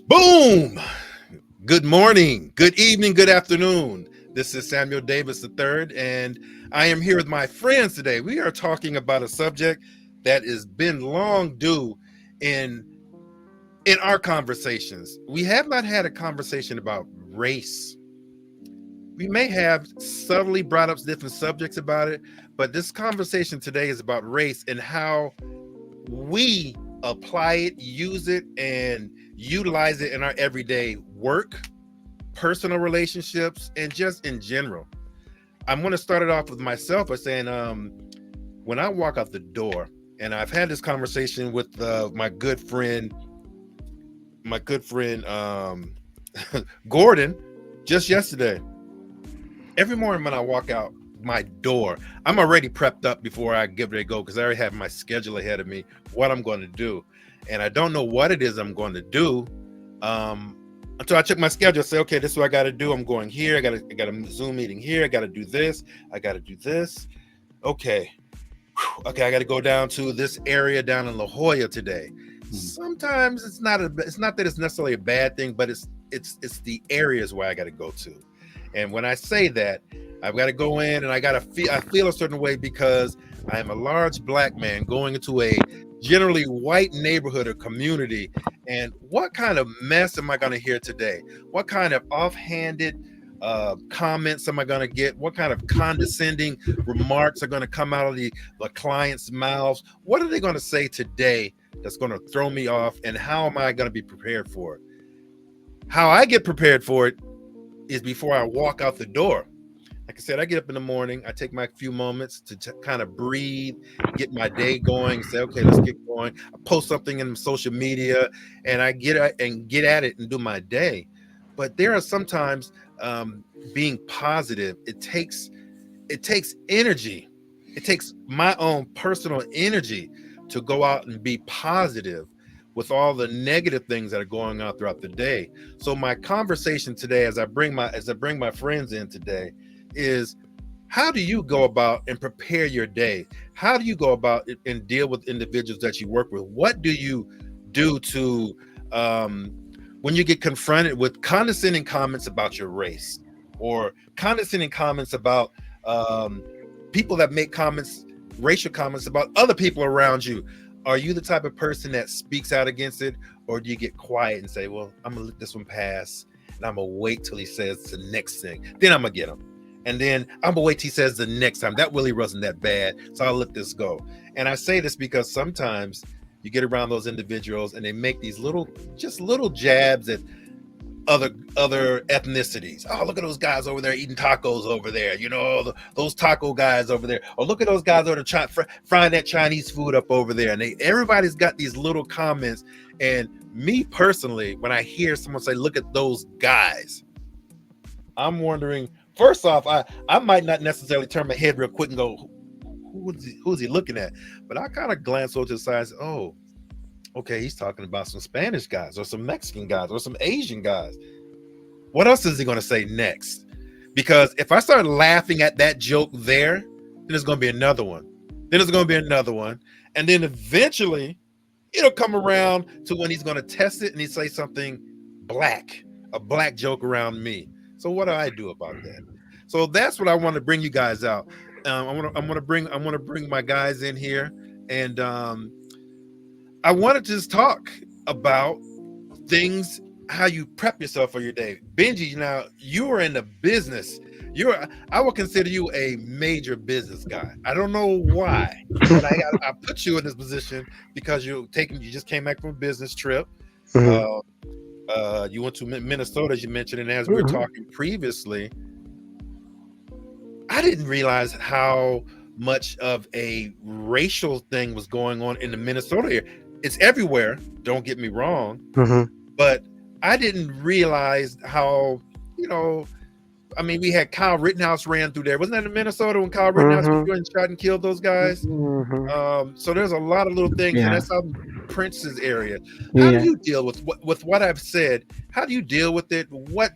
Boom! Good morning, good evening, good afternoon. This is Samuel Davis III, and I am here with my friends today. We are talking about a subject that has been long due in in our conversations. We have not had a conversation about race. We may have subtly brought up different subjects about it, but this conversation today is about race and how we apply it, use it, and utilize it in our everyday work, personal relationships, and just in general. I'm going to start it off with myself by saying, when I walk out the door, and I've had this conversation with my good friend, Gordon, just yesterday. Every morning when I walk out my door, I'm already prepped up before I give it a go because I already have my schedule ahead of me, what I'm going to do. And I don't know what it is I'm going to do until I check my schedule, say, okay, this is what I got to do. I'm going here. I got a Zoom meeting here. I got to do this. I got to do this. Okay. Okay. I got to go down to this area down in La Jolla today. Sometimes it's not that it's necessarily a bad thing, but it's the areas where I got to go to. And when I say that, I've got to go in and I feel a certain way because I am a large black man going into a generally white neighborhood or community. And what kind of mess am I going to hear today? What kind of offhanded comments am I going to get? What kind of condescending remarks are going to come out of the client's mouths? What are they going to say today that's going to throw me off? And how am I going to be prepared for it? How I get prepared for it is before I walk out the door. Like I said, I get up in the morning, I take my few moments to kind of breathe, get my day going, say, okay, let's get going. I post something in social media and I get at it and do my day. But there are sometimes being positive, it takes energy. It takes my own personal energy to go out and be positive with all the negative things that are going on throughout the day. So my conversation today, as I bring my friends in today, is how do you go about and prepare your day? How do you go about it and deal with individuals that you work with? What do you do to when you get confronted with condescending comments about your race or condescending comments about people that make racial comments about other people around you? Are you the type of person that speaks out against it, or do you get quiet and say, well, I'm gonna let this one pass and I'm gonna wait till he says the next thing, then I'm gonna get him, and then I'm gonna wait till he says the next time that really wasn't that bad, so I'll let this go. And I say this because sometimes you get around those individuals and they make these little jabs at other ethnicities. Oh, look at those guys over there eating tacos over there. You know, those taco guys over there. Or look at those guys over there frying that Chinese food up over there. And everybody's got these little comments. And me personally, when I hear someone say, look at those guys, I'm wondering, first off, I might not necessarily turn my head real quick and go, who's he looking at? But I kind of glance over to the side and say, oh, okay, he's talking about some Spanish guys or some Mexican guys or some Asian guys. What else is he going to say next? Because if I start laughing at that joke there, then there's going to be another one. Then there's going to be another one. And then eventually it'll come around to when he's going to test it and he say something a black joke around me. So what do I do about that? So that's what I want to bring you guys out. I want to bring my guys in here, and I want to just talk about things, how you prep yourself for your day. Benji, now you are in the business. I would consider you a major business guy. I don't know why, but I put you in this position because you just came back from a business trip. You went to Minnesota, as you mentioned, and as we were talking previously, I didn't realize how much of a racial thing was going on in the Minnesota area. It's everywhere, don't get me wrong, but I didn't realize how, we had Kyle Rittenhouse ran through there. Wasn't that in Minnesota when Kyle Rittenhouse went and shot and killed those guys? So there's a lot of little things, and that's out in Prince's area. How do you deal with what I've said? How do you deal with it? What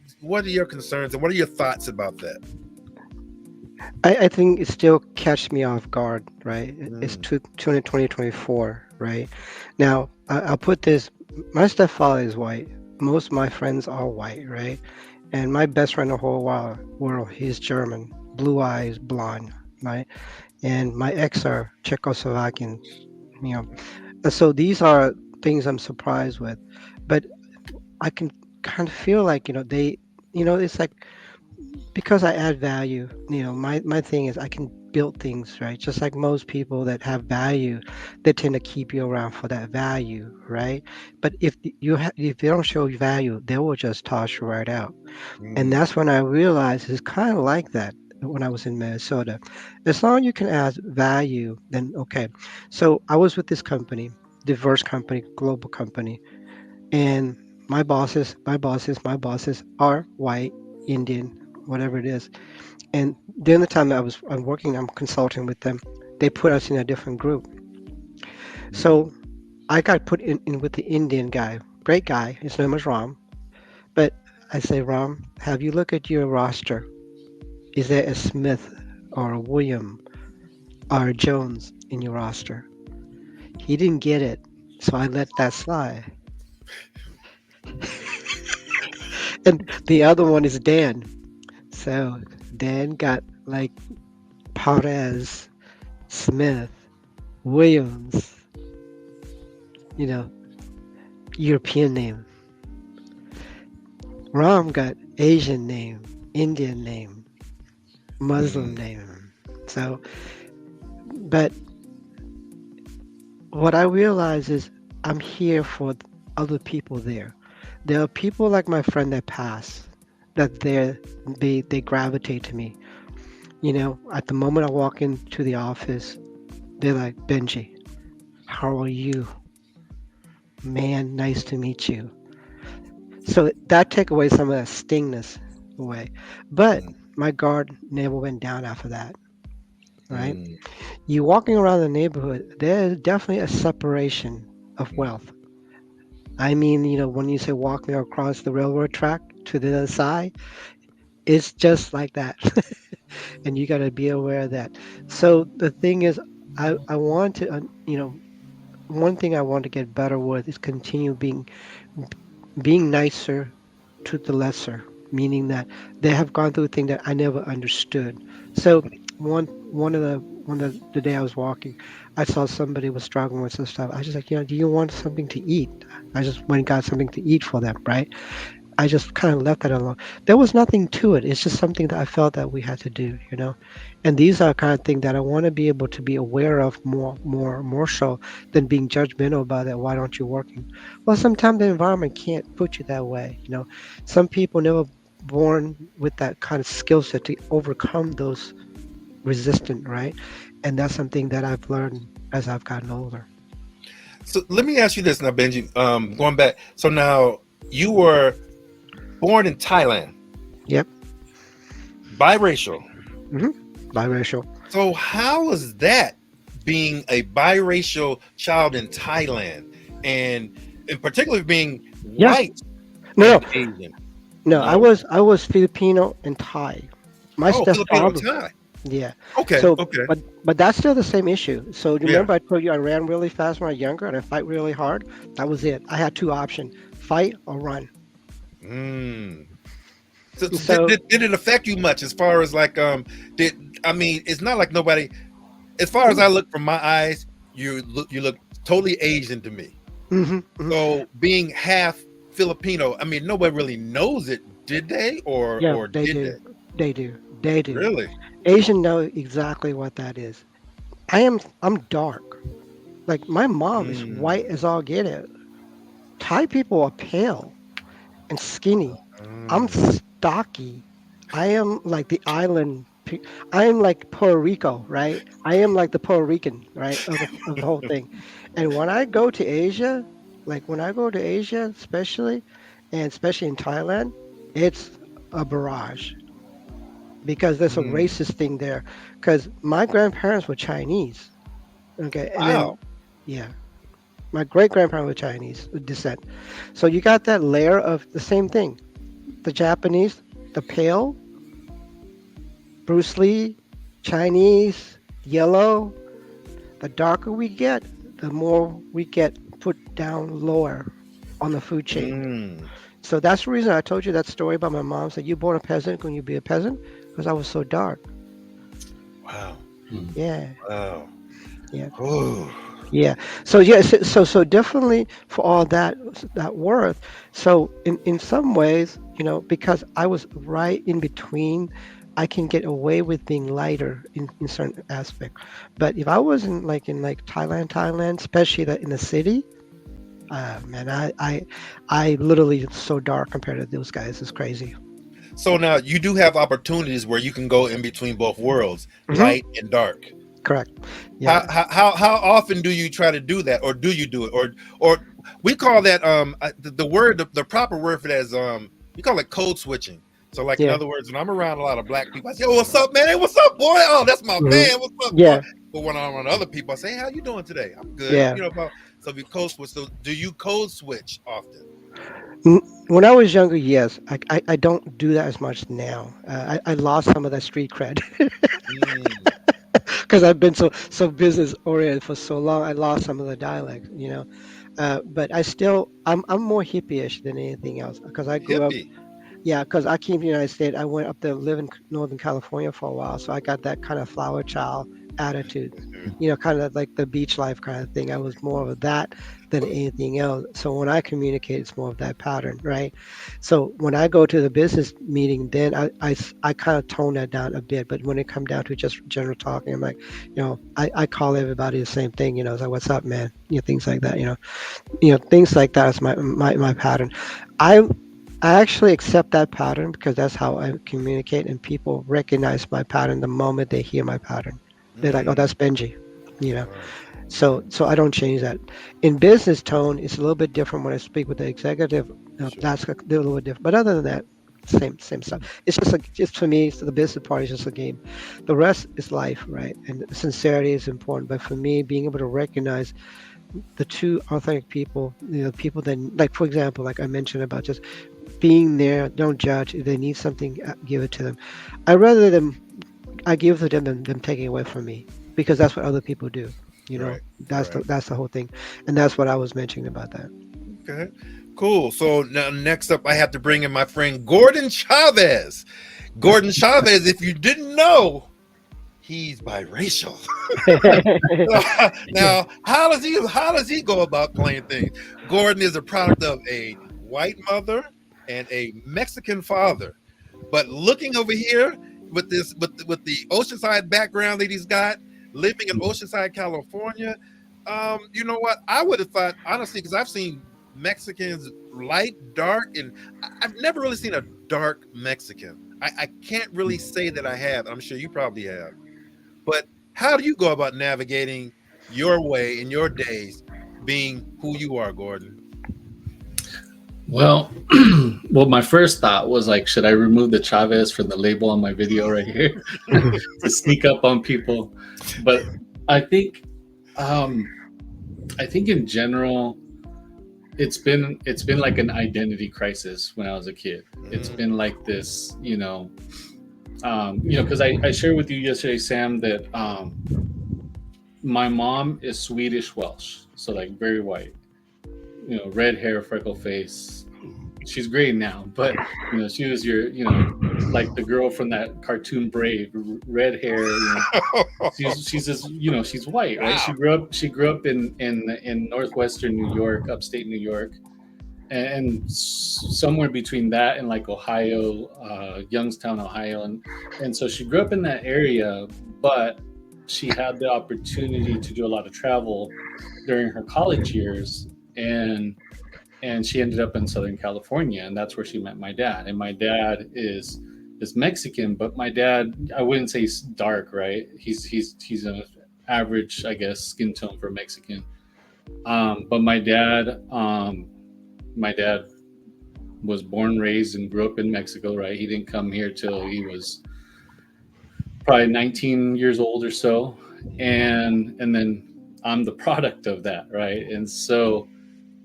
are your concerns and what are your thoughts about that? I think it still catch me off guard, right? It's 2024, right? Now, I'll put this, my stepfather is white, most of my friends are white, right? And my best friend in the whole world, he's German, blue eyes, blonde, right? And my ex are Czechoslovakian, you know. And so these are things I'm surprised with, but I can kind of feel like, it's like because I add value, my thing is I can build things, right? Just like most people that have value, they tend to keep you around for that value, right? But if they don't show you value, they will just toss you right out. And Mm, that's when I realized it's kind of like that when I was in Minnesota. As long as you can add value, then okay. So I was with this company, diverse company, global company, and my bosses are white, Indian, whatever it is. And during the time that I'm working, I'm consulting with them. They put us in a different group. mm, So I got put in with the Indian guy. Great guy. His name was Ram. But I say, Ram, have you look at your roster? Is there a Smith or a William or a Jones in your roster? He didn't get it. So I let that slide. And the other one is Dan. So Dan got like Perez, Smith, Williams, you know, European name. Ram got Asian name, Indian name, Muslim mm, name. So, but what I realize is I'm here for other people there. There are people like my friend that pass that they gravitate to me. At the moment I walk into the office, they're like, Benji, how are you? Man, nice to meet you. So that take away some of that stingness away. But mm, my guard never went down after that, right? mm, You walking around the neighborhood, there's definitely a separation of mm. wealth. I mean, when you say walking across the railroad track to the other side, it's just like that. And you got to be aware of that. So the thing is, I want to, one thing I want to get better with is continue being nicer to the lesser, meaning that they have gone through things that I never understood. So one of the day I was walking, I saw somebody was struggling with some stuff. I just like, do you want something to eat? I just went and got something to eat for them, right? I just kind of left that alone. There was nothing to it. It's just something that I felt that we had to do. And these are kind of things that I want to be able to be aware of more so than being judgmental about it. Why don't you working? Well, sometimes the environment can't put you that way. Some people never born with that kind of skill set to overcome those resistant, right? And that's something that I've learned as I've gotten older. So let me ask you this now, Benji. Going back, so now you were born in Thailand, Yep. biracial. hmm Biracial. So how is that being a biracial child in Thailand, and in particular being Yeah. white No, no. and Asian? No, I No. was I was Filipino and Thai. My Oh, Filipino and stepfather, Thai. yeah. Okay. So, Okay. but that's still the same issue. So Yeah. remember I told you I ran really fast when I was younger and I fight really hard. That was it. I had two options: fight or run. Mm. So, And so did, so, did, did it affect you much as far as like did I mean it's not like nobody as far as mm, I look from my eyes, you look totally Asian to me. mhm, mhm. So being half Filipino, I mean nobody really knows it, did they? Or Yeah, or they did do. they? They do. They do. Really? Asian know exactly what that is. I'm dark. Like my mom is white Mm, as all get it. Thai people are pale and skinny. I'm mm, stocky. I am like the I am like Puerto Rico, right? I am like the Puerto Rican, right, of the whole thing. And when I go to Asia, like when I go to Asia, especially in Thailand, it's a barrage because there's a mm. racist thing there. Because my grandparents were Chinese, okay, and then Wow. yeah, my great grandparents were Chinese descent. So you got that layer of the same thing. The Japanese, the pale, Bruce Lee, Chinese, yellow. The darker we get, the more we get put down lower on the food chain. Mm. So that's the reason I told you that story about my mom said, "You born a peasant, can you be a peasant?" Because I was so dark. Wow. Hmm. Yeah, Wow. yeah. Ooh. Yeah. So yeah. So definitely for all that worth. So in some ways, because I was right in between, I can get away with being lighter in certain aspect. But if I was in like Thailand, especially that in the city, man, I literally so dark compared to those guys. It's crazy. So now you do have opportunities where you can go in between both worlds, Hmm. light and dark. Correct. How, Yeah. how often do you try to do that, or do you do it, or we call that the word, the proper word for that is we call it code switching. So like in Yeah. other words, when I'm around a lot of black people, I say, "Oh, what's up, man? Hey, what's up, boy? Oh, that's my Hmm. man. What's up, boy?" Yeah. But when I'm around other people, I say, "Hey, how you doing today? I'm good." Yeah. So we code switch. So do you code switch often? When I was younger, yes. I don't do that as much now. I lost some of that street cred Mm, because I've been so business oriented for so long. I lost some of the dialect. But I'm more hippie-ish than anything else because I grew up. hippie. Yeah, because I came to the United States. I went up there, live in Northern California for a while, so I got that kind of flower child attitude. Kind of like the beach life kind of thing. I was more of that than anything else. So when I communicate, it's more of that pattern, right? So when I go to the business meeting, then I kind of tone that down a bit. But when it come down to just general talking, I'm like, I call everybody the same thing. It's like, what's up, man? Things like that. Things like that is my pattern. I I actually accept that pattern because that's how I communicate, and people recognize my pattern the moment they hear my pattern. They're like, "Oh, Mm, that's Benji," you know. wow. So I don't change that. In business tone, it's a little bit different when I speak with the executive. Sure. That's a little bit different. But other than that, same stuff. It's just for me, so the business part is just a game. The rest is life, right? And sincerity is important. But for me, being able to recognize the two authentic people, people that, like for example, like I mentioned about just being there, don't judge. If they need something, give it to them. I rather them I give to them than them taking away from me because that's what other people do. Right. That's Right. the whole thing, and that's what I was mentioning about that. Okay. Cool. So now next up, I have to bring in my friend Gordon Chavez. Gordon Chavez, if you didn't know, he's biracial. Now, how does he go about playing things? Gordon is a product of a white mother and a Mexican father. But looking over here with this with the Oceanside background that he's got, living in Oceanside, California, you know what? I would have thought honestly, because I've seen Mexicans light, dark, and I've never really seen a dark Mexican. I can't really say that I have. I'm sure you probably have. But how do you go about navigating your way in your days being who you are, Gordon? Well, well, my first thought was like, should I remove the Chavez from the label on my video right here to sneak up on people? But I think, um, I think in general, it's been like an identity crisis when I was a kid. It's Mm, been like this, because I shared with you yesterday, Sam, that my mom is Swedish Welsh, so like very white, red hair, freckle face. She's great now, but she was like the girl from that cartoon Brave, red hair. She's just she's white, right? wow. She grew up in northwestern New York, upstate New York, and somewhere between that and like Ohio, Youngstown, Ohio, and so she grew up in that area, but she had the opportunity to do a lot of travel during her college years, and she ended up in Southern California, and that's where she met my dad. And my dad is Mexican, but my dad, I wouldn't say he's dark, right? He's an average, I guess, skin tone for Mexican. But my dad was born, raised, and grew up in Mexico, right? He didn't come here till he was probably 19 years old or so, and then I'm the product of that, right? And so,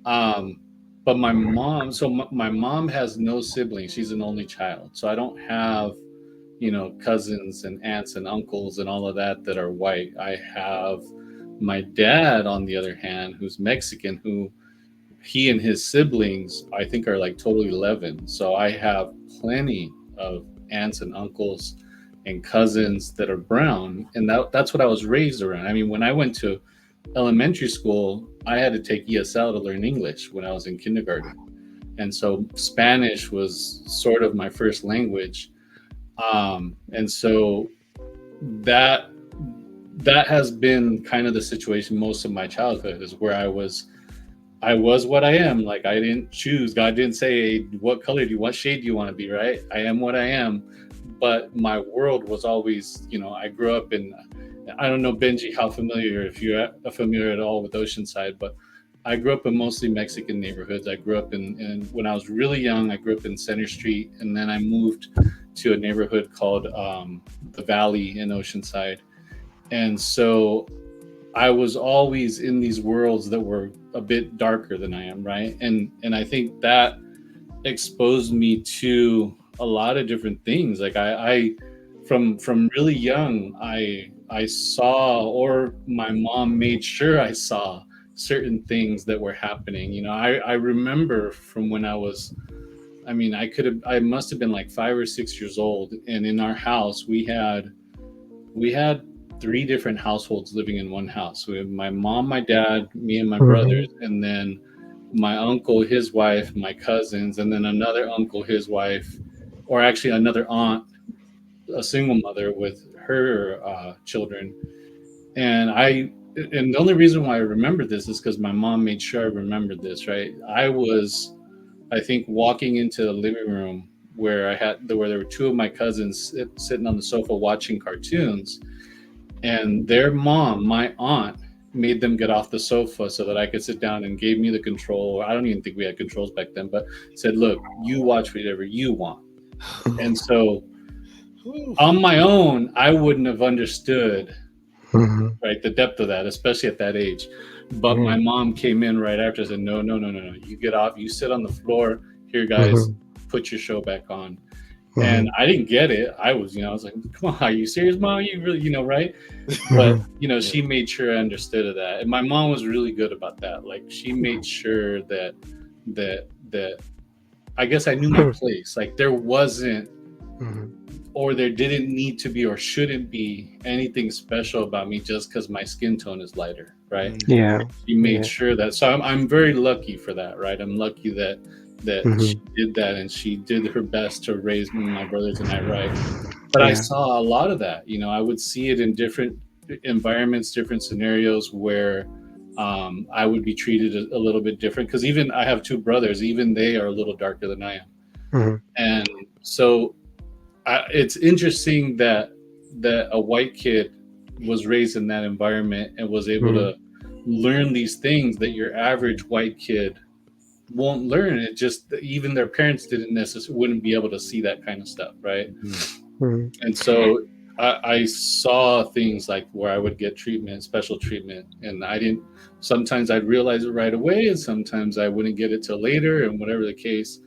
um, but my mom has no siblings. She's an only child, so I don't have cousins and aunts and uncles and all of that are white. I have my dad, on the other hand, who's Mexican, who he and his siblings, I think, are like total 11. So I have plenty of aunts and uncles and cousins that are brown, and that's what I was raised around. I mean, when I went to elementary school, I had to take ESL to learn English when I was in kindergarten, and so Spanish was sort of my first language. And so that that has been kind of the situation most of my childhood, is where I was what I am. Like, I didn't choose. God didn't say, what color do you, what shade do you want to be, right? I am what I am. But my world was always, I grew up in, I don't know, Benji, how familiar, if you're familiar at all with Oceanside, but I grew up in mostly Mexican neighborhoods. I grew up when I was really young, I grew up in Center Street, and then I moved to a neighborhood called the Valley in Oceanside. And so I was always in these worlds that were a bit darker than I am, right? And I think that exposed me to a lot of different things. Like, I from really young, I saw, or my mom made sure I saw certain things that were happening. I remember from when I was, I mean, I must have been like 5 or 6 years old, and in our house we had three different households living in one house. We have my mom, my dad, me, and my brothers, and then my uncle, his wife, my cousins, and then another uncle, his wife, or actually another aunt, a single mother with her children. And the only reason why I remember this is because my mom made sure I remembered this. Right, I think, walking into the living room where there were two of my cousins sitting on the sofa watching cartoons, and their mom, my aunt, made them get off the sofa so that I could sit down, and gave me the control. I don't even think we had controls back then, but said, "Look, you watch whatever you want." And so, on my own, I wouldn't have understood, right, the depth of that, especially at that age. But my mom came in right after and said, "No, no, no, no, no. You get off. You sit on the floor. Here, guys, put your show back on." And I didn't get it. I was like, "Come on, are you serious, Mom? You really, right?" But, she made sure I understood of that. And my mom was really good about that. Like, she made sure that I guess I knew my place. Like, there wasn't, or there didn't need to be, or shouldn't be anything special about me just because my skin tone is lighter, right? Yeah. She made sure that. So I'm very lucky for that, right? I'm lucky that she did that, and she did her best to raise me, my brothers and I right. But I saw a lot of that. I would see it in different environments, different scenarios where I would be treated a little bit different, because even I have two brothers, even they are a little darker than I am. And so it's interesting that a white kid was raised in that environment and was able to learn these things that your average white kid won't learn. It just, even their parents wouldn't be able to see that kind of stuff, right? And so I saw things like where I would get special treatment, and sometimes I'd realize it right away, and sometimes I wouldn't get it till later, and whatever the case.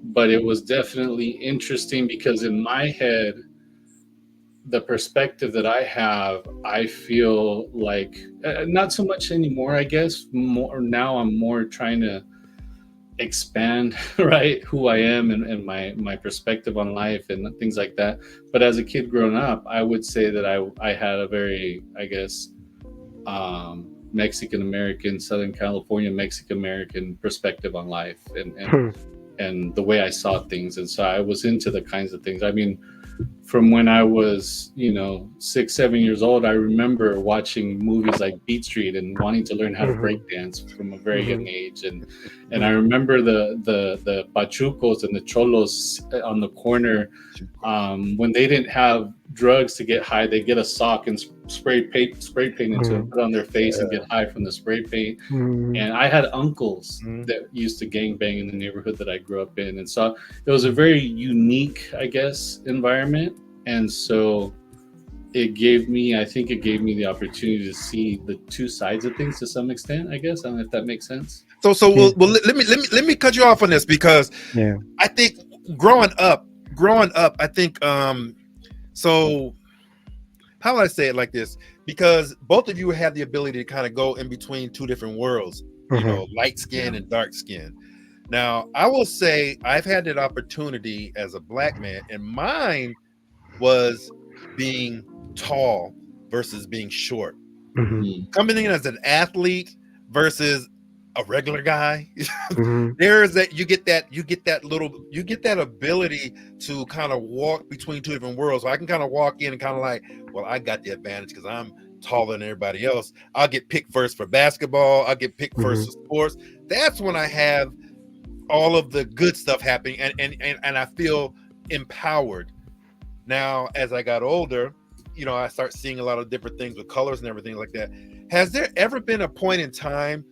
But it was definitely interesting, because in my head, the perspective that I have, I feel like not so much anymore, I guess. More now, I'm more trying to expand, right, who I am, and my perspective on life and things like that. But as a kid growing up, I would say that I had a very, I guess, Mexican American, Southern California Mexican American perspective on life, and the way I saw things. And so I was into the kinds of things. I mean, from when I was 6, 7 years old, I remember watching movies like Beat Street and wanting to learn how to break dance from a very young age. And I remember the pachucos and the cholos on the corner, when they didn't have drugs to get high, they get a sock and spray paint into it, put on their face and get high from the spray paint. And I had uncles that used to gangbang in the neighborhood that I grew up in. And so it was a very unique, I guess, environment. And so I think it gave me the opportunity to see the two sides of things to some extent, I guess. I don't know if that makes sense. So well, let me cut you off on this, because I think growing up, I think so how would I say it like this? Because both of you have the ability to kind of go in between two different worlds. Mm-hmm. light skin and dark skin. Now, I will say I've had that opportunity as a black man, and mine was being tall versus being short. Mm-hmm. Mm. Coming in as an athlete versus a regular guy, Mm-hmm. there is that you get that ability to kind of walk between two different worlds. So I can kind of walk in and kind of like, well, I got the advantage because I'm taller than everybody else. I'll get picked first for basketball. I'll get picked first Mm-hmm. for sports. That's when I have all of the good stuff happening, and I feel empowered. Now, as I got older, I start seeing a lot of different things with colors and everything like that. Has there ever been a point in time,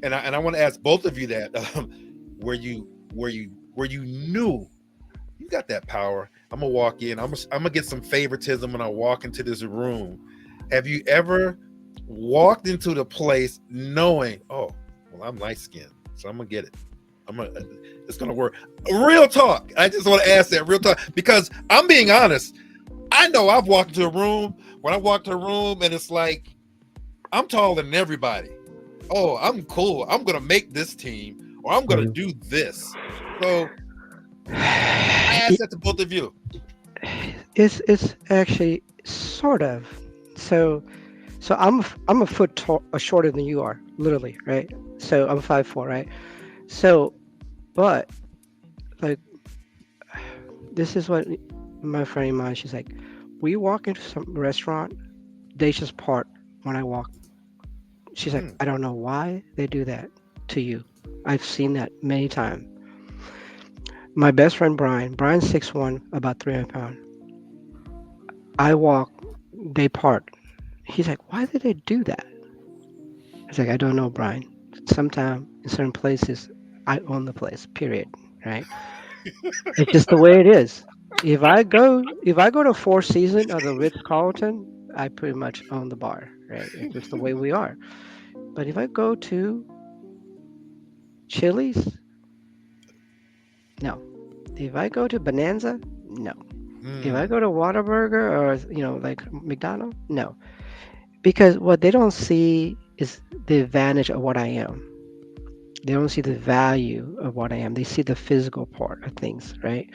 and I want to ask both of you that, where you knew you got that power? I'm gonna walk in. I'm gonna get some favoritism when I walk into this room. Have you ever walked into the place knowing, oh, well, I'm light skinned, so I'm gonna get it. It's gonna work. Real talk. I just want to ask that real talk because I'm being honest. I know I've walked into a room when I walked to a room and it's like I'm taller than everybody. Oh, I'm cool. I'm gonna make this team or I'm gonna do this. So I ask that to both of you. It's actually sort of. So I'm a foot shorter than you are, literally, right? So I'm 5'4", right? So, but like this is what my friend of mine, she's like, we walk into some restaurant, they just part when I walk. She's like, Hmm. I don't know why they do that to you. I've seen that many times. My best friend Brian's 6'1", about 300 pounds. I walk, they part. He's like, why did they do that? It's like, I don't know, Brian. Sometimes in certain places, I own the place, period. Right? It's just the way it is. If I go to Four Seasons or the Ritz Carlton, I pretty much own the bar, right? It's just the way we are. But if I go to Chili's, no. If I go to Bonanza, no. If I Hmm. go to Whataburger or like McDonald's, no. Because what they don't see is the advantage of what I am. They don't see the value of what I am. They see the physical part of things, right?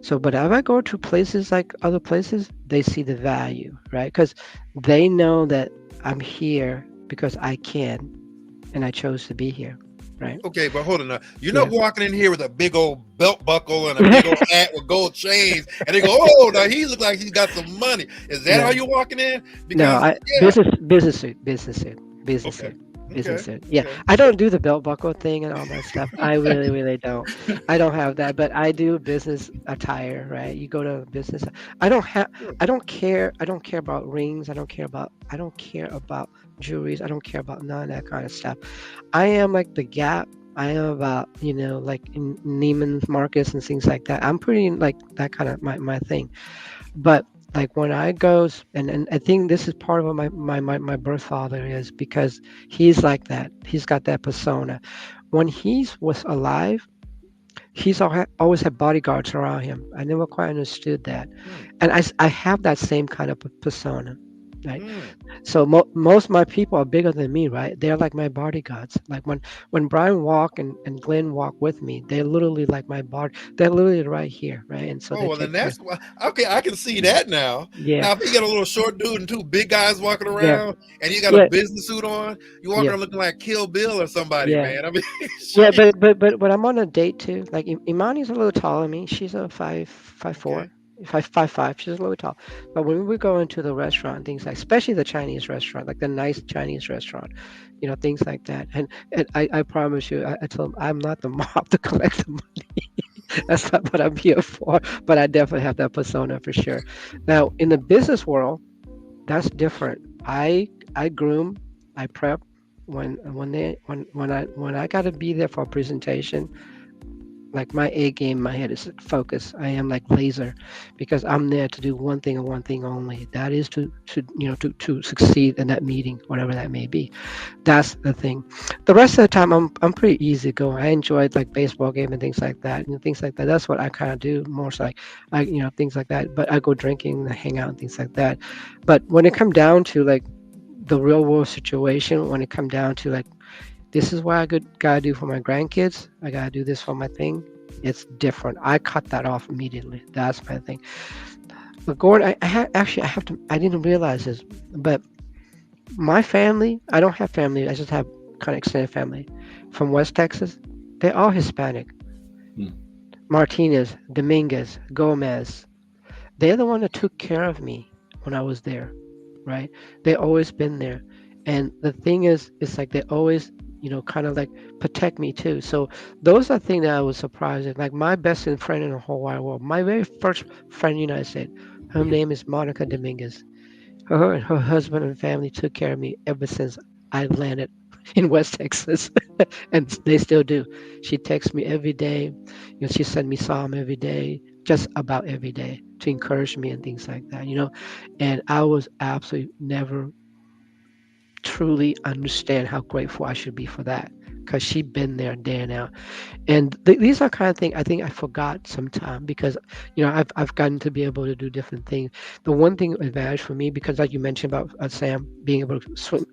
So, but if I go to places like other places, they see the value, right? Because they know that I'm here because I can and I chose to be here, right? Okay, but hold on now. You're not Yeah. walking in here with a big old belt buckle and a big old hat with gold chains, and they go, "Oh, now he looks like he's got some money." Is that how No, you're walking in? no, Because I yeah, business suit, okay, business okay, suit. Yeah, okay. I don't do the belt buckle thing and all that stuff. I really, really don't. I don't have that, but I do business attire, right? You go to business. I don't have. Sure. I don't care. I don't care about rings. I don't care about. I don't care about jewelries. I don't care about none of that kind of stuff. I am like the Gap. I am about like in Neiman's Marcus and things like that. I'm pretty like that kind of my thing. But like when I goes and I think this is part of what my birth father is because he's like that. He's got that persona. When he's was alive, always had bodyguards around him. I never quite understood that, Hmm. and I have that same kind of persona. Right. Hmm. So most of my people are bigger than me, right? They're like my bodyguards. Like when Brian walk and Glenn walk with me, they're literally like my body. They're literally right here, right? And so Oh they well, then take care. that's why. Okay, I can see that now. Yeah, Now, if you got a little short dude and two big guys walking yeah, around, and you got a yeah, business suit on, you walking yeah, around looking like Kill Bill or somebody, yeah. man. I mean, Yeah, shit. but when I'm on a date too, like Imani's a little taller than me. She's a five Okay. four, 5'5". She's a little tall. But when we go into the restaurant, things like, especially the Chinese restaurant, like the nice Chinese restaurant, things like that. And I promise you, I told them I'm not the mob to collect the money. That's not what I'm here for. But I definitely have that persona for sure. Now in the business world, that's different. I groom, I prep when I got to be there for a presentation. Like my A game, my head is focused. I am like laser, because I'm there to do one thing and one thing only. That is to succeed in that meeting, whatever that may be. That's the thing. The rest of the time, I'm pretty easy going. I enjoyed like baseball game and things like that, and things like that. That's what I kind of do more. So like things like that. But I go drinking, and hang out, and things like that. But when it come down to like the real world situation, when it come down to like This is what I gotta do for my grandkids. I gotta do this for my thing. It's different. I cut that off immediately. That's my thing. But Gordon, actually I have to. I didn't realize this, but my family. I don't have family. I just have kind of extended family from West Texas. They're all Hispanic. Hmm. Martinez, Dominguez, Gomez. They're the one that took care of me when I was there, right? They always been there. And the thing is, it's like they always, kind of like protect me too. So those are things that I was surprised at. Like my best friend in the whole wide world, my very first friend in the United States, her name is Monica Dominguez. Her and her husband and family took care of me ever since I landed in West Texas, and they still do. She texts me every day. She sent me Psalm every day, just about every day, to encourage me and things like that. And I was absolutely never truly understand how grateful I should be for that because she'd been there day and out. And these are kind of things I think I forgot sometime because I've gotten to be able to do different things. The one thing advantage for me, because like you mentioned about Sam being able to swim,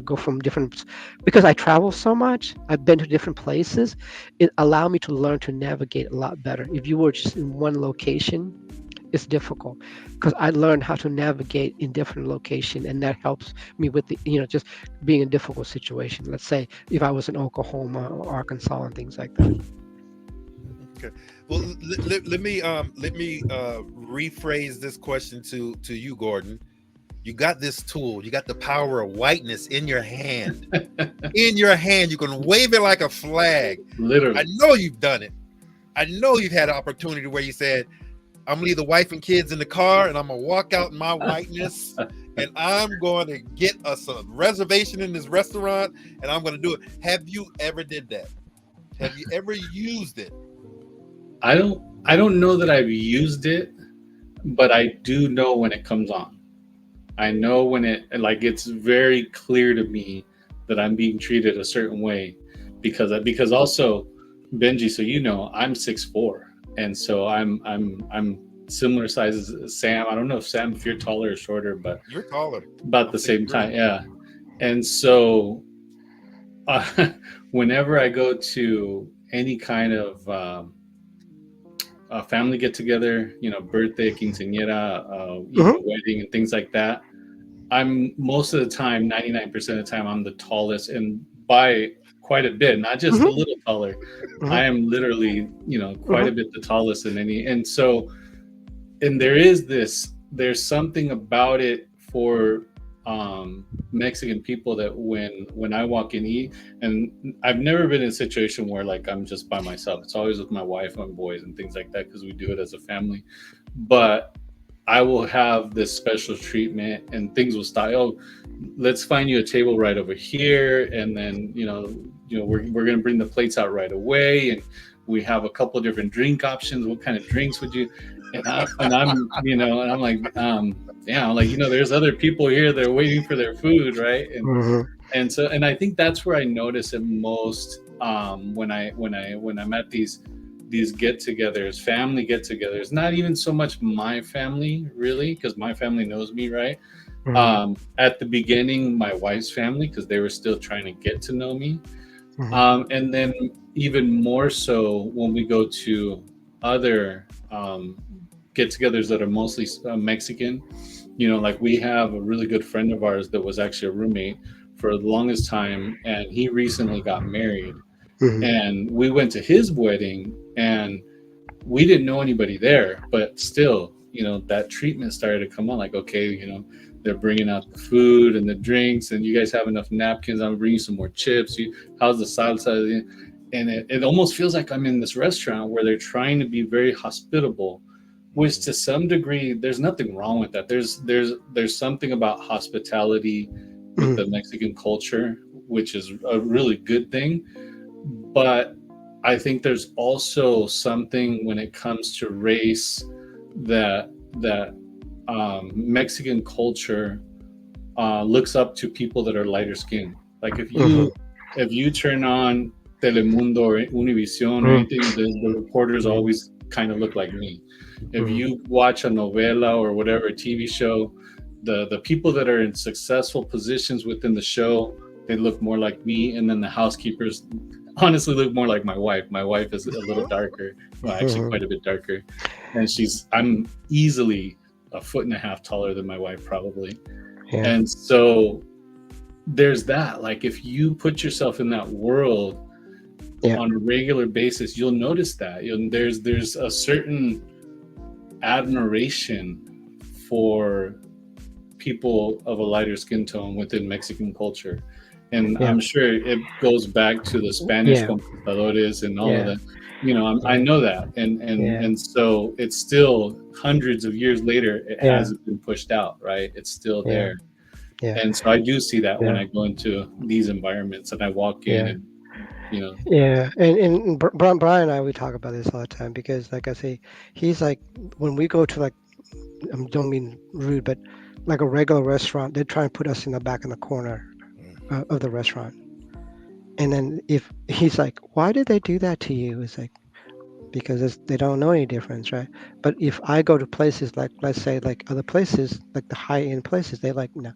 go from different, because I travel so much, I've been to different places. It allowed me to learn to navigate a lot better. If you were just in one location, it's difficult because I learned how to navigate in different location, and that helps me with the just being in difficult situation. Let's say if I was in Oklahoma or Arkansas and things like that. Okay. Well, let me rephrase this question to you, Gordon. You got this tool. You got the power of whiteness in your hand. In your hand, you can wave it like a flag. I Literally. know you've done it. I know you've had an opportunity where you said, I'm gonna leave the wife and kids in the car and I'm gonna walk out in my whiteness and I'm going to get us a reservation in this restaurant and I'm gonna do it. Have you ever did that? Have you ever used it? I don't know that I've used it, but I do know when it comes on. I know when it's very clear to me that I'm being treated a certain way because also Benji, so I'm 6'4", and so I'm similar sizes as Sam. I don't know if Sam, if you're taller or shorter, but You're taller. about I'm the same 6'3". time, yeah. And so whenever I go to any kind of a family get together, birthday, quinceañera, Hmm. wedding, and things like that, I'm most of the time, 99% of the time, I'm the tallest, and by quite a bit, not just a Hmm. little taller. Hmm. I am literally, quite Hmm. a bit the tallest in any. And so, and there's something about it for Mexican people that when I walk in eat, and I've never been in a situation where like I'm just by myself. It's always with my wife and boys and things like that because we do it as a family. But I will have this special treatment and things will start. Oh, let's find you a table right over here, and then we're gonna bring the plates out right away, and we have a couple of different drink options. What kind of drinks would you? And I'm like, yeah, like there's other people here that are waiting for their food, right? Hmm. And I think that's where I notice it most when I'm at these get-togethers, family get-togethers. Not even so much my family, really, because my family knows me, right? Hmm. At the beginning, my wife's family, because they were still trying to get to know me, Hmm. and then even more so when we go to other get-togethers that are mostly Mexican. Like we have a really good friend of ours that was actually a roommate for the longest time, and he recently got married, Hmm. and we went to his wedding, and we didn't know anybody there, but still, that treatment started to come on. Like, okay, they're bringing out the food and the drinks, and you guys have enough napkins. I'm bringing some more chips. How's the salsa? And it almost feels like I'm in this restaurant where they're trying to be very hospitable, which to some degree, there's nothing wrong with that. There's something about hospitality with Hmm. the Mexican culture, which is a really good thing. But I think there's also something when it comes to race that Mexican culture looks up to people that are lighter skinned. Like Hmm. if you turn on Telemundo or Univision or Hmm. anything, the reporters always kind of look like me. If Hmm. you watch a novela or whatever TV show, the people that are in successful positions within the show they look more like me, and then the housekeepers honestly look more like my wife. My wife is a little darker, well, actually Hmm. quite a bit darker, and I'm easily a foot and a half taller than my wife probably, Yeah. and so there's that. Like if you put yourself in that world Yeah. on a regular basis, you'll notice that there's a certain admiration for people of a lighter skin tone within Mexican culture. And Yeah. I'm sure it goes back to the Spanish Yeah. conquistadores and all of Yeah. that. You know, I Yeah. know that, Yeah. and so it's still hundreds of years later. It Yeah. hasn't been pushed out, right? It's still Yeah. there, Yeah. and so I do see that when Yeah. I go into these environments and I walk in, Yeah. and you know, Yeah, and Brian and I, we talk about this all the time because, like I say, he's like when we go to like, I don't mean rude, but like a regular restaurant, they try and put us in the back in the corner of the restaurant, and then if he's like, why did they do that to you? It's like because they don't know any difference, right? But if I go to places like, let's say, like other places, like the high end places, they like no.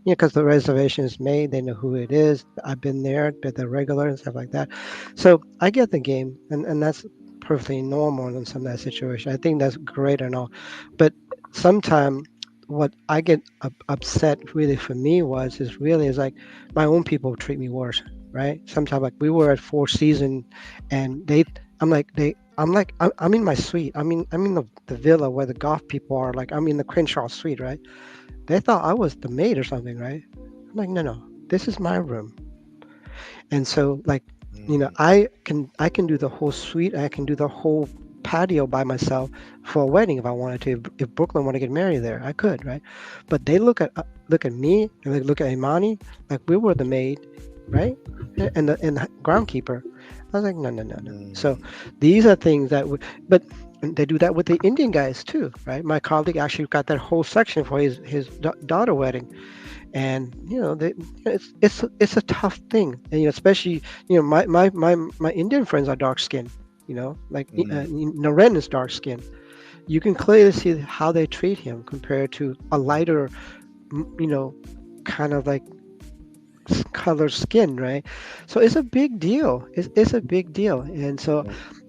Yeah, because the reservation is made, they know who it is. I've been there, been the regular and stuff like that. So I get the game, and that's perfectly normal in some of that situation. I think that's great and all, but sometimes what I get upset really for me is really is like my own people treat me worse, right? Sometimes like we were at Four Season, and I'm in my suite. I'm in the villa where the golf people are. Like I'm in the Crenshaw suite, right? They thought I was the maid or something, right? I'm like, no, no, this is my room. And so like, I can do the whole suite. I can do the whole patio by myself for a wedding if I wanted to. If Brooklyn want to get married there, I could, right? But they look at me and they look at Imani like we were the maid, right? And the groundkeeper. I was like, no, no, no, no. So these are things that would, but they do that with the Indian guys too, right? My colleague actually got that whole section for his daughter wedding, and it's a tough thing, and especially my Indian friends are dark skinned, like Naren is dark skinned. You can clearly see how they treat him compared to a lighter, m- you know, kind of like color skin, right? So it's a big deal. It's a big deal. And so,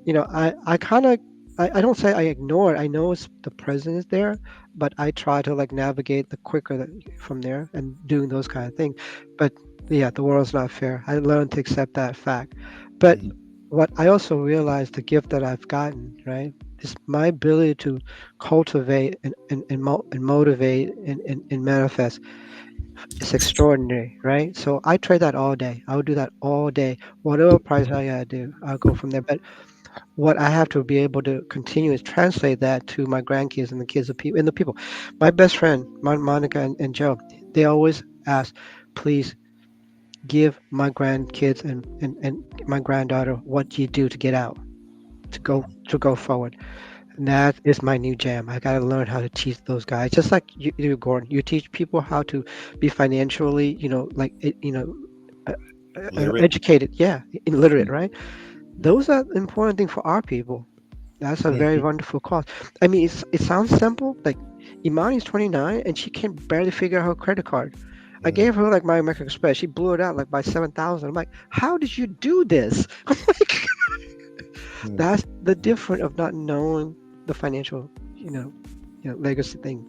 I kind of, I don't say I ignore it. I know it's the present is there, but I try to like navigate the quicker from there and doing those kind of things. But yeah, the world's not fair. I learned to accept that fact. But what I also realized the gift that I've gotten, right, is my ability to cultivate and motivate and manifest. It's extraordinary, right? So I trade that all day. I would do that all day. Whatever price I gotta do, I'll go from there. But what I have to be able to continue is translate that to my grandkids and the kids of people and the people. My best friend, Monica and Joe, they always ask, please give my grandkids and my granddaughter what you do to get out, to go forward. And that is my new jam. I got to learn how to teach those guys, just like you, Gordon. You teach people how to be financially, uh, Literate. educated. Yeah, illiterate, right? Those are important things for our people. That's a very wonderful cause. I mean, it sounds simple. Like Imani's 29 and she can barely figure out her credit card. I gave her like my American Express. She blew it out like by 7,000. I'm like, how did you do this? I'm like, that's the difference of not knowing the financial, legacy thing,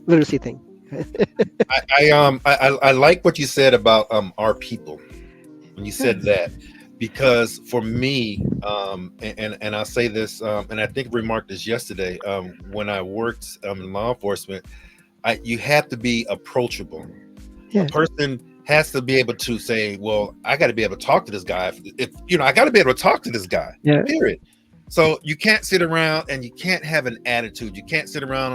literacy thing. I like what you said about our people when you Yeah, said that, because for me, and I'll say this, and I think I remarked this yesterday, when I worked in law enforcement, you have to be approachable. A yeah, person has to be able to say, well, I got to be able to talk to this guy. If I got to be able to talk to this guy, yeah, period. So you can't sit around and you can't have an attitude. You can't sit around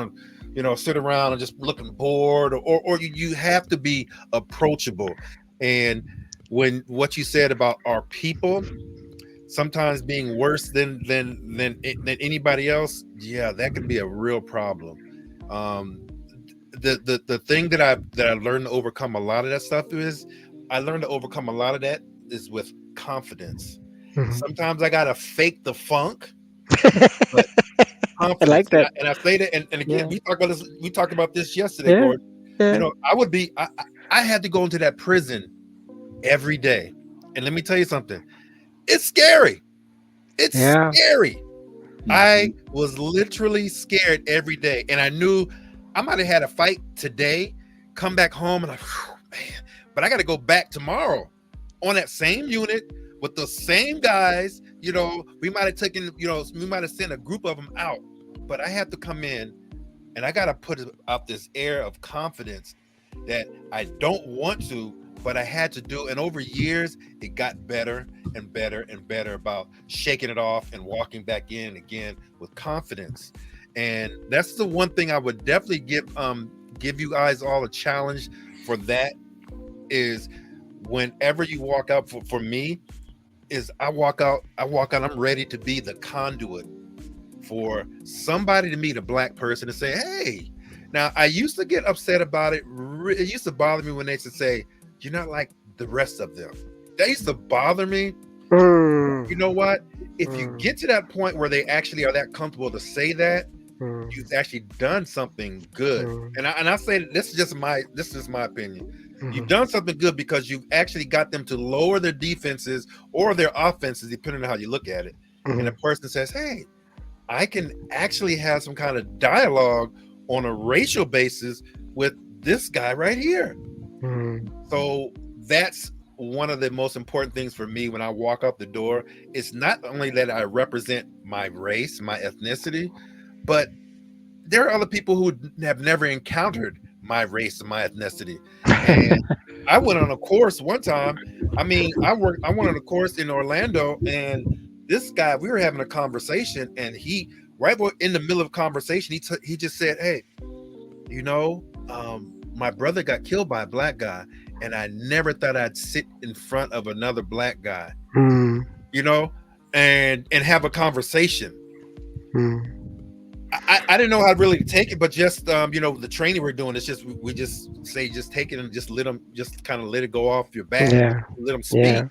and sit around and just looking bored, or you have to be approachable. And when what you said about our people sometimes being worse than anybody else, yeah, that can be a real problem. um the thing that I learned to overcome a lot of that stuff is, I learned to overcome a lot of that is with confidence. mhm. Sometimes I gotta fake the funk, but I confidence. like that. And I say that, and again, Yeah, we talked about this yesterday, yeah, Gordon. yeah, I would be, I had to go into that prison every day. And let me tell you something. It's scary. It's Yeah. scary. I Mhm. was literally scared every day. And I knew I might have had a fight today, come back home and man, but I got to go back tomorrow on that same unit with the same guys. We might have taken, we might have sent a group of them out, but I have to come in and I got to put out this air of confidence that I don't want to, but I had to do. And over years, it got better and better and better about shaking it off and walking back in again with confidence. And that's the one thing I would definitely give you guys all a challenge for, that is whenever you walk out, for me, is I walk out, I'm ready to be the conduit for somebody to meet a black person and say, hey. Now, I used to get upset about it. It used to bother me when they used to say, you're not like the rest of them. That used to bother me. You Mm, know what? If you mm, get to that point where they actually are that comfortable to say that, mm, you've actually done something good. mm, And I say that this is my opinion. You've mhm, done something good because you've actually got them to lower their defenses or their offenses, depending on how you look at it. And the mhm, person says, hey, I can actually have some kind of dialogue on a racial basis with this guy right here. mm, So that's one of the most important things for me when I walk out the door. It's not only that I represent my race, my ethnicity, but there are other people who have never encountered my race and my ethnicity. And I went on a course one time. I went on a course in Orlando, and this guy, we were having a conversation, and in the middle of conversation, he just said, hey, my brother got killed by a black guy, and I never thought I'd sit in front of another black guy, mm, you know, and have a conversation. mm. I didn't know how to really take it, but just the training we're doing, it's just we just say, just take it and just kind of let it go off your back, Yeah, let them speak. yeah,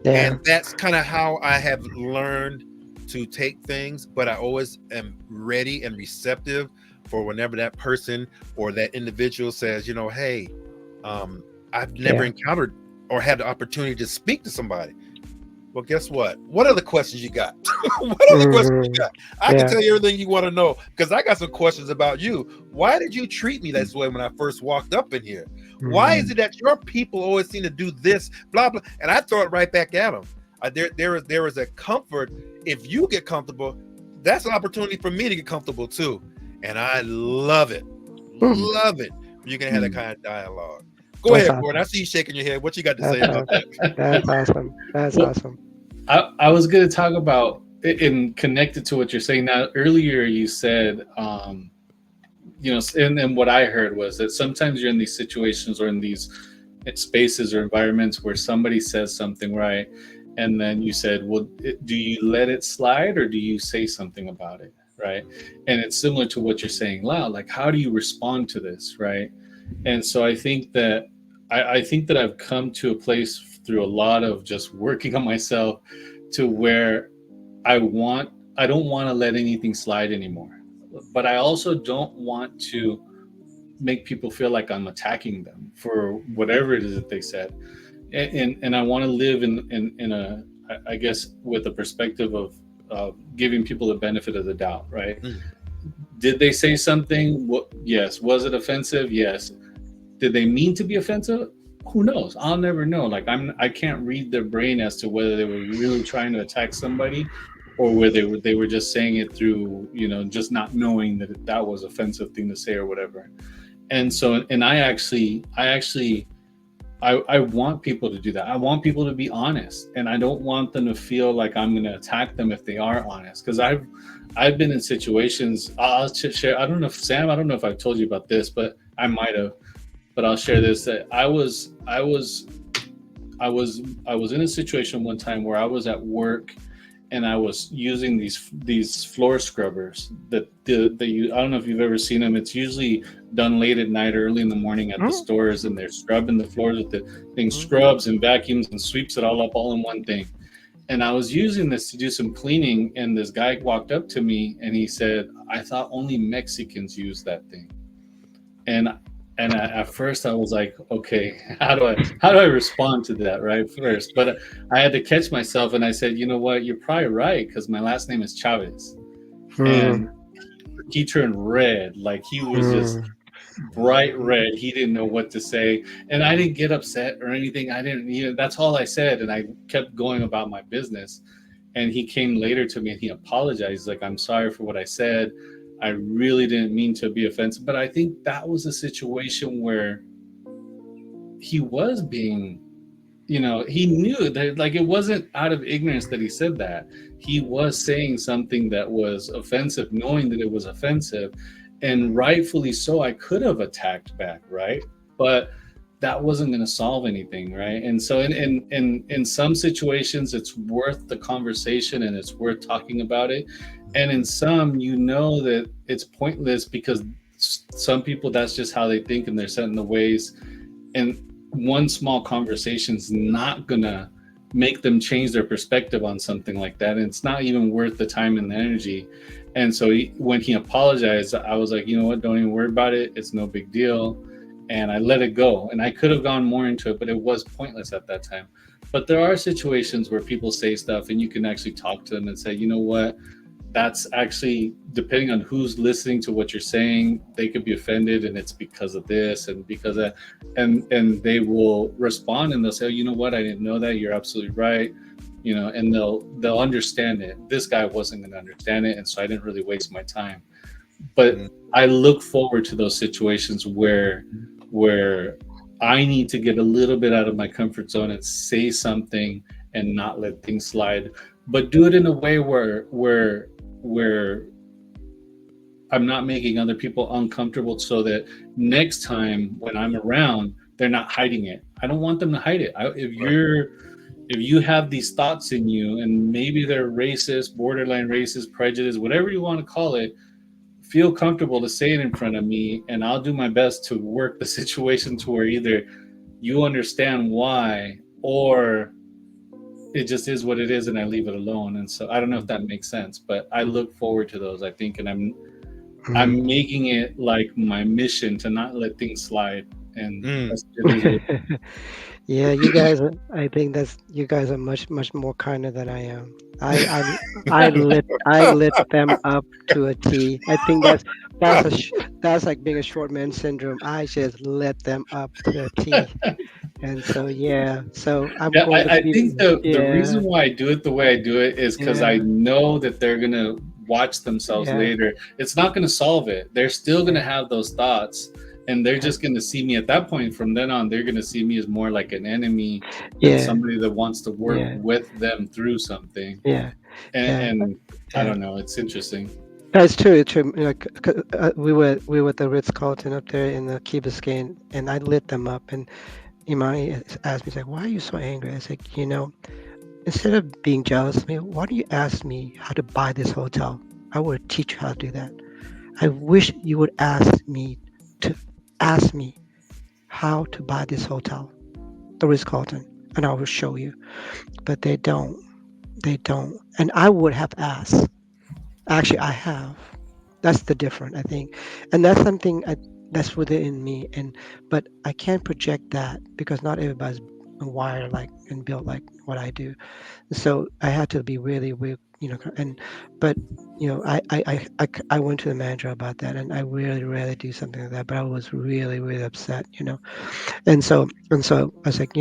yeah. And that's kind of how I have learned to take things, but I always am ready and receptive for whenever that person or that individual says, hey, I've never Yeah. encountered or had the opportunity to speak to somebody. Well, guess what? What other questions you got? What other questions you Mhm. got? I can Yeah. tell you everything you want to know because I got some questions about you. Why did you treat me this way when I first walked up in here? Why is Mhm. it that your people always seem to do this, blah blah? And I throw it right back at them. There is a comfort. If you get comfortable, that's an opportunity for me to get comfortable too. And I love it, Mhm. love it. You can have that Mm. kind of dialogue. Go That's ahead, Gordon. I awesome. see you shaking your head. What you got to say That's about awesome. that? That's awesome. That's Well, awesome. I was going to talk about, and connected to what you're saying now. Earlier, you said, and what I heard was that sometimes you're in these situations or in these spaces or environments where somebody says something, right, and then you said, well, do you let it slide or do you say something about it, right? And it's similar to what you're saying loud, like how do you respond to this, right? And so I think that I've come to a place through a lot of just working on myself to where I don't want to let anything slide anymore. But I also don't want to make people feel like I'm attacking them for whatever it is that they said. And I want to live in a, I guess, with a perspective of giving people the benefit of the doubt, right? Mm. Did they say something? Yes. Was it offensive? Yes. Did they mean to be offensive? Who knows? I'll never know. Like I can't read their brain as to whether they were really trying to attack somebody, or whether they were just saying it through, just not knowing that that was offensive thing to say or whatever. And so, and I want people to do that. I want people to be honest, and I don't want them to feel like I'm going to attack them if they are honest. Because I've been in situations. I'll share. I don't know if Sam. I don't know if I've told you about this, but I might have. But I'll share this. That I was in a situation one time where I was at work and I was using these floor scrubbers that you, I don't know if you've ever seen them. It's usually done late at night, early in the morning at the Mhm. stores, and they're scrubbing the floors with the thing, Mhm. scrubs and vacuums and sweeps it all up all in one thing. And I was using this to do some cleaning, and this guy walked up to me and he said, "I thought only Mexicans use that thing." And And at first I was like, okay, how do I respond to that, right? First, but I had to catch myself, and I said, you know what, you're probably right, because my last name is Chavez. Mm, And he turned red, like he was just mm, bright red. He didn't know what to say, and I didn't get upset or anything. I didn't, that's all I said, and I kept going about my business. And he came later to me and he apologized, like, I'm sorry for what I said. I really didn't mean to be offensive. But I think that was a situation where he was being, he knew that, like, it wasn't out of ignorance that he said that. He was saying something that was offensive, knowing that it was offensive, and rightfully so. I could have attacked back, right? But that wasn't going to solve anything, right? And so in some situations it's worth the conversation and it's worth talking about it, and in some, that it's pointless, because some people, that's just how they think and they're set in the ways, and one small conversation is not gonna make them change their perspective on something like that, and it's not even worth the time and the energy. And so when he apologized, I was like, you know what, don't even worry about it, it's no big deal. And I let it go, and I could have gone more into it, but it was pointless at that time. But there are situations where people say stuff and you can actually talk to them and say, you know what, that's actually, depending on who's listening to what you're saying, they could be offended, and it's because of this and because of that. And they will respond and they'll say, oh, you know what, I didn't know that, you're absolutely right. And they'll understand it. This guy wasn't going to understand it, and so I didn't really waste my time. But Mm. I look forward to those situations where I need to get a little bit out of my comfort zone and say something and not let things slide, but do it in a way where I'm not making other people uncomfortable, so that next time when I'm around, they're not hiding it. I don't want them to hide it. Right. If you have these thoughts in you, and maybe they're racist, borderline racist, prejudice, whatever you want to call it, feel comfortable to say it in front of me, and I'll do my best to work the situation to where either you understand why, or it just is what it is and I leave it alone. And so I don't know if that makes sense, but I look forward to those, I think, and I'm mm. making it like my mission to not let things slide. And Mm. that's, it is what. Yeah, you guys. I think that's you guys are much more kinder than I am. I lit them up to a T. I think that's like being a short man syndrome. I just lit them up to a T. And so yeah, so I'm Yeah, going to I keep. think the Yeah, reason why I do it the way I do it is because I yeah, know that they're gonna watch themselves yeah, later. It's not gonna solve it. They're still gonna yeah, have those thoughts, and they're yeah, just gonna see me at that point. From then on, they're gonna see me as more like an enemy than yeah, somebody that wants to work yeah, with them through something. yeah, yeah, And I yeah. don't know. It's interesting. That's true. It's true. You know, we were at the Ritz Carlton up there in the Key Biscayne, and I lit them up. And Imani asked me, he's like, "Why are you so angry?" I said, instead of being jealous of me, why don't you ask me how to buy this hotel? I would teach you how to do that. I wish you would to ask me how to buy this hotel, the Ritz Carlton, and I will show you. But they don't. They don't. And I would have asked. Actually, I have. That's the difference, I think, and that's something that's within me. But I can't project that because not everybody's wired like and built like what I do. So I had to be really, really, but I went to the manager about that, and I really rarely do something like that. But I was really, really upset, and so I was like,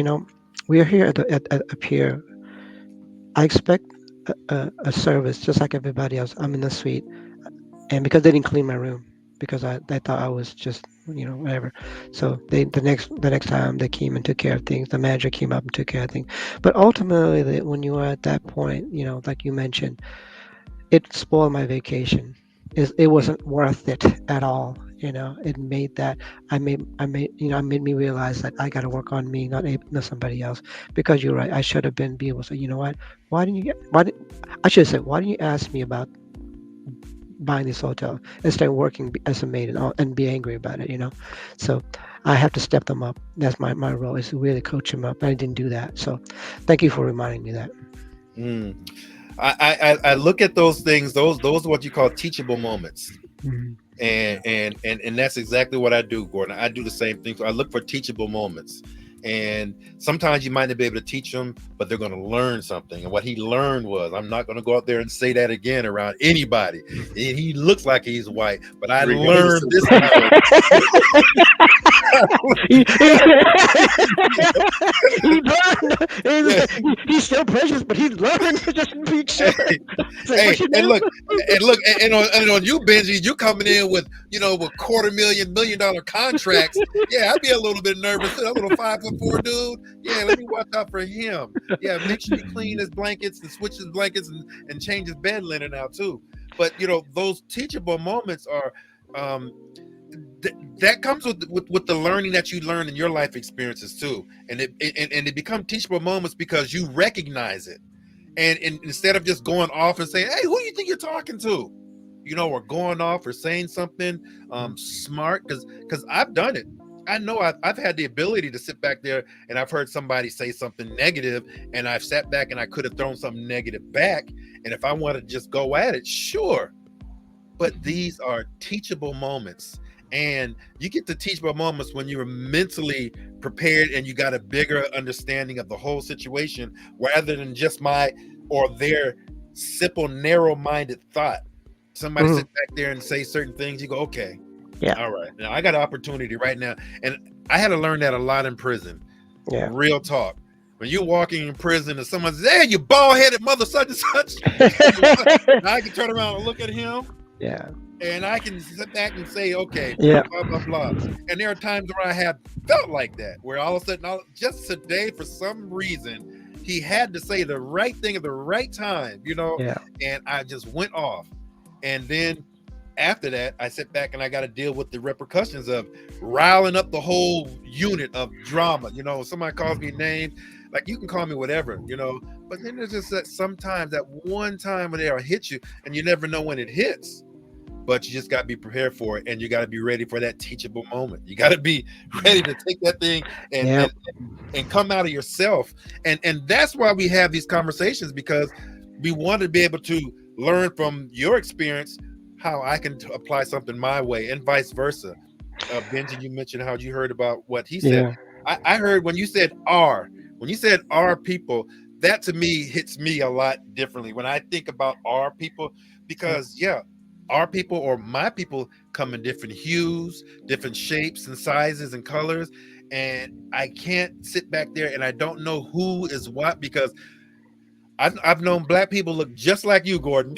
we are here at up here. I expect a service just like everybody else. I'm in the suite, and because they didn't clean my room, because they thought I was just whatever. So the next time they came and took care of things, the manager came up and took care of things. But ultimately, when you are at that point, like you mentioned, it spoiled my vacation. It Mm. wasn't worth it at all. It made that I made me realize that I got to work on me, not somebody else. Because you're right, I should have be able to say, you know what? Why didn't you get? Why did I should have said, why didn't you ask me about buying this hotel instead of working as a maid and be angry about it, So I have to step them up. That's my role, is to really coach them up. And I didn't do that. So thank you for reminding me that. Mm. I look at those things. Those are what you call teachable moments. Mhm. And that's exactly what I do, Gordon. I do the same thing. So I look for teachable moments, and sometimes you might not be able to teach them, but they're going to learn something. And what he learned was, I'm not going to go out there and say that again around anybody. And he looks like he's white, but I Regardless learned of this context. time. he, he learned. Yeah. He's still precious, but he's learned to just be sure. It's like, Hey, what's your and name? look, and on you, Benji, you coming in with with $250,000 contracts. Yeah, I'd be a little bit nervous. That little 5'4" dude. Yeah, let me watch out for him. Yeah, make sure you clean his blankets and switch his blankets and change his bed linen out too. But those teachable moments are um that comes with the learning that you learn in your life experiences too, and it become teachable moments because you recognize it, and instead of just going off and saying, "Hey, who do you think you're talking to?" Or going off or saying something smart, because I've done it. I know I've had the ability to sit back there and I've heard somebody say something negative, and I've sat back and I could have thrown something negative back. And if I wanted to just go at it, sure. But these are teachable moments. And you get to teachable moments when you're mentally prepared and you got a bigger understanding of the whole situation rather than just my or their simple, narrow minded thought. Somebody Mhm. sit back there and say certain things, you go, okay, Yeah, all right. Now I got an opportunity right now. And I had to learn that a lot in prison. yeah. Real talk. When you're walking in prison and someone says, "Hey, you bald headed mother such and such," now I can turn around and look at him Yeah, and I can sit back and say, okay, yeah, blah, blah, blah. And there are times where I have felt like that, where all of a sudden, just today, for some reason, he had to say the right thing at the right time, yeah, and I just went off. And then after that, I sit back and I got to deal with the repercussions of riling up the whole unit of drama. Somebody calls me names, like you can call me whatever, but then there's just that sometimes that one time when they'll hit you and you never know when it hits, but you just got to be prepared for it, and you got to be ready for that teachable moment. You got to be ready to take that thing and yeah, and and come out of yourself. And that's why we have these conversations, because we want to be able to learn from your experience how I can apply something my way, and vice versa. Benji, you mentioned how you heard about what he said. yeah. I heard when you said our people, that to me hits me a lot differently when I think about our people, because yeah, our people or my people come in different hues, different shapes and sizes and colors. And I can't sit back there and I don't know who is what, because I've known black people look just like you, Gordon.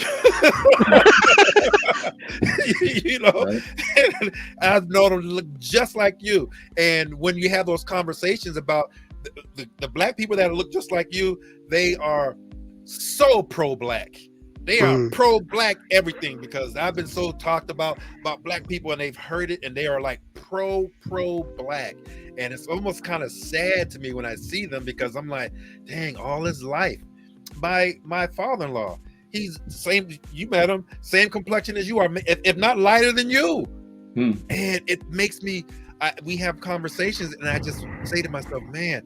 you know, Right. and I've known them to look just like you. And when you have those conversations about the black people that look just like you, they are so pro-black. They are Mm, pro-black everything, because I've been so talked about black people and they've heard it and they are like pro-black. And it's almost kind of sad to me when I see them, because I'm like, dang, all his life. My father-in-law, he's same, you met him, same complexion as you are, if not lighter than you. Hmm. And it makes me we have conversations and I just say to myself, man,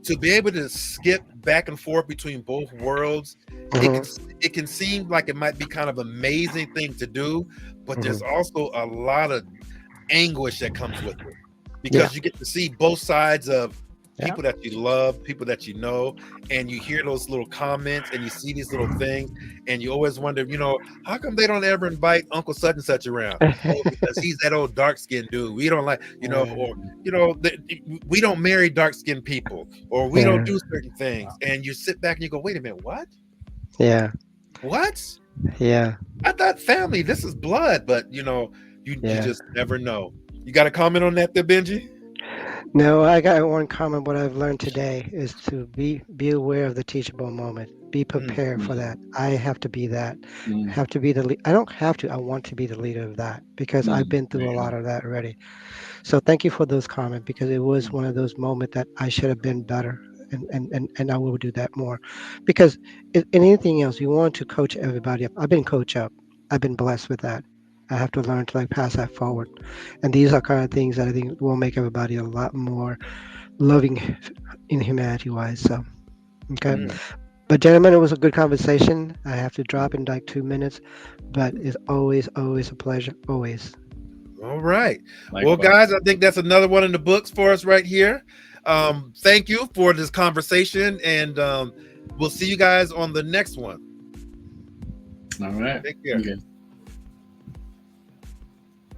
to be able to skip back and forth between both worlds, it can mhm, it can seem like it might be kind of amazing thing to do, but there's mhm. also a lot of anguish that comes with it, Yeah, because you get to see both sides of yeah, people that you love, people that you know, and you hear those little comments and you see these little things, and you always wonder, how come they don't ever invite Uncle such and such around? Oh, because he's that old dark skinned dude. We don't like, or we don't marry dark skinned people, or we don't yeah, do certain things. And you sit back and you go, wait a minute, what? yeah, What? yeah, I thought family, this is blood, but you yeah. just never know. You got a comment on that there, Benji? No, I got one comment. What I've learned today is to be aware of the teachable moment. Be Mm, prepared for that. I have to be that. I Mm, have to be the lead. I don't have to. I want to be the leader of that because I've mm, been through a lot of that already. So thank you for those comments because it was one of those moments that I should have been better. And I will do that more because in anything else, you want to coach everybody up. I've been coach up. I've been blessed with that. I have to learn to like pass that forward. And these are kind of things that I think will make everybody a lot more loving in humanity wise. So, okay. mm, mm. But gentlemen, it was a good conversation. I have to drop in like 2 minutes, but it's always a pleasure. Always. All right. Well, Likewise. guys, I think that's another one in the books for us right here. Thank you for this conversation, and we'll see you guys on the next one. All right. Take care. Okay.